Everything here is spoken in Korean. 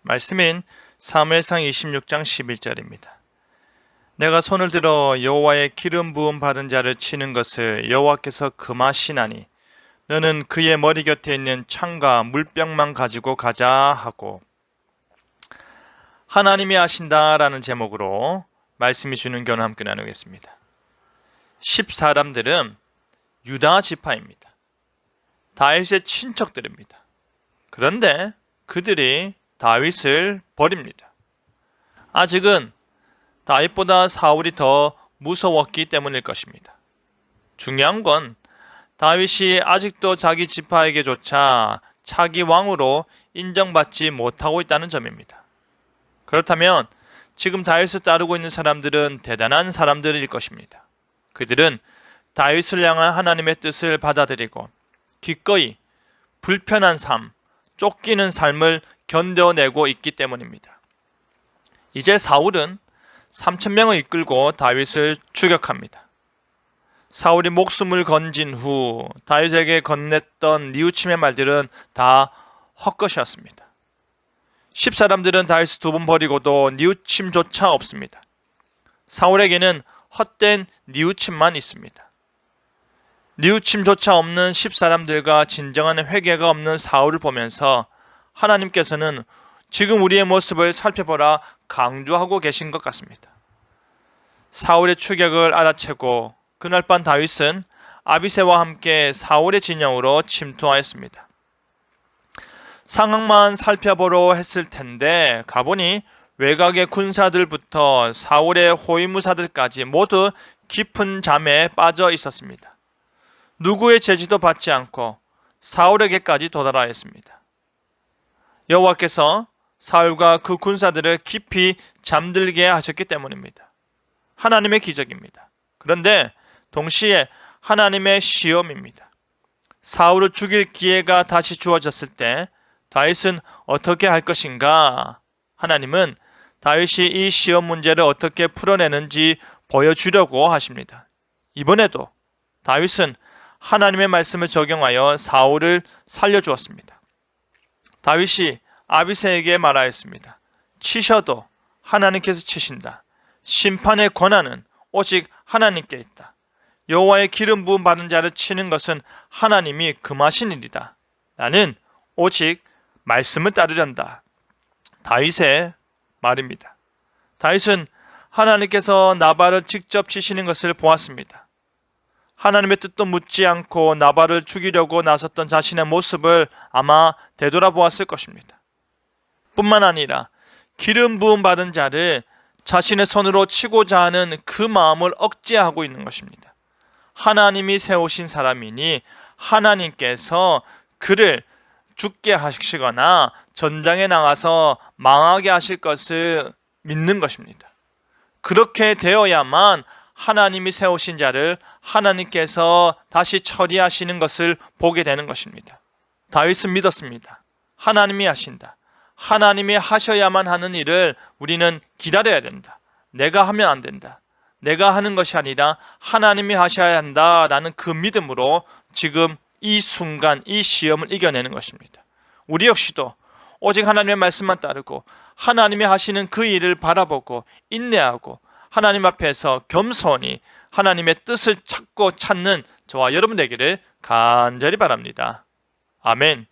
말씀인 사무엘상 26장 11절입니다. 내가 손을 들어 여호와의 기름 부음 받은 자를 치는 것을 여호와께서 금하시나니 너는 그의 머리 곁에 있는 창과 물병만 가지고 가자 하고, 하나님이 하신다라는 제목으로 말씀이 주는 교훈을 함께 나누겠습니다. 10사람들은 유다 지파입니다. 다윗의 친척들입니다. 그런데 그들이 다윗을 버립니다. 아직은 다윗보다 사울이 더 무서웠기 때문일 것입니다. 중요한 건 다윗이 아직도 자기 지파에게조차 차기 왕으로 인정받지 못하고 있다는 점입니다. 그렇다면 지금 다윗을 따르고 있는 사람들은 대단한 사람들일 것입니다. 그들은 다윗을 향한 하나님의 뜻을 받아들이고 기꺼이 불편한 삶, 쫓기는 삶을 견뎌내고 있기 때문입니다. 이제 사울은 3,000명을 이끌고 다윗을 추격합니다. 사울이 목숨을 건진 후 다윗에게 건넸던 뉘우침의 말들은 다 헛것이었습니다. 10사람들은 다윗을 2번 버리고도 뉘우침조차 없습니다. 사울에게는 헛된 뉘우침만 있습니다. 뉘우침조차 없는 10사람들과 진정한 회개가 없는 사울을 보면서 하나님께서는 지금 우리의 모습을 살펴보라 강조하고 계신 것 같습니다. 사울의 추격을 알아채고 그날 밤 다윗은 아비새와 함께 사울의 진영으로 침투하였습니다. 상황만 살펴보러 했을 텐데 가보니 외곽의 군사들부터 사울의 호위무사들까지 모두 깊은 잠에 빠져 있었습니다. 누구의 제지도 받지 않고 사울에게까지 도달하였습니다. 여호와께서 사울과 그 군사들을 깊이 잠들게 하셨기 때문입니다. 하나님의 기적입니다. 그런데 동시에 하나님의 시험입니다. 사울을 죽일 기회가 다시 주어졌을 때 다윗은 어떻게 할 것인가? 하나님은 다윗이 이 시험 문제를 어떻게 풀어내는지 보여주려고 하십니다. 이번에도 다윗은 하나님의 말씀을 적용하여 사울을 살려주었습니다. 다윗이 아비새에게 말하였습니다. 치셔도 하나님께서 치신다. 심판의 권한은 오직 하나님께 있다. 여호와의 기름 부음 받은 자를 치는 것은 하나님이 금하신 일이다. 나는 오직 말씀을 따르련다. 다윗의 말입니다. 다윗은 하나님께서 나발을 직접 치시는 것을 보았습니다. 하나님의 뜻도 묻지 않고 나발을 죽이려고 나섰던 자신의 모습을 아마 되돌아보았을 것입니다. 뿐만 아니라 기름 부음 받은 자를 자신의 손으로 치고자 하는 그 마음을 억제하고 있는 것입니다. 하나님이 세우신 사람이니 하나님께서 그를 죽게 하시거나 전장에 나가서 망하게 하실 것을 믿는 것입니다. 그렇게 되어야만 하나님이 세우신 자를 하나님께서 다시 처리하시는 것을 보게 되는 것입니다. 다윗은 믿었습니다. 하나님이 하신다. 하나님이 하셔야만 하는 일을 우리는 기다려야 된다. 내가 하면 안 된다. 내가 하는 것이 아니라 하나님이 하셔야 한다라는 그 믿음으로 지금 이 순간 이 시험을 이겨내는 것입니다. 우리 역시도 오직 하나님의 말씀만 따르고 하나님이 하시는 그 일을 바라보고 인내하고 하나님 앞에서 겸손히 하나님의 뜻을 찾고 찾는 저와 여러분 되기를 간절히 바랍니다. 아멘.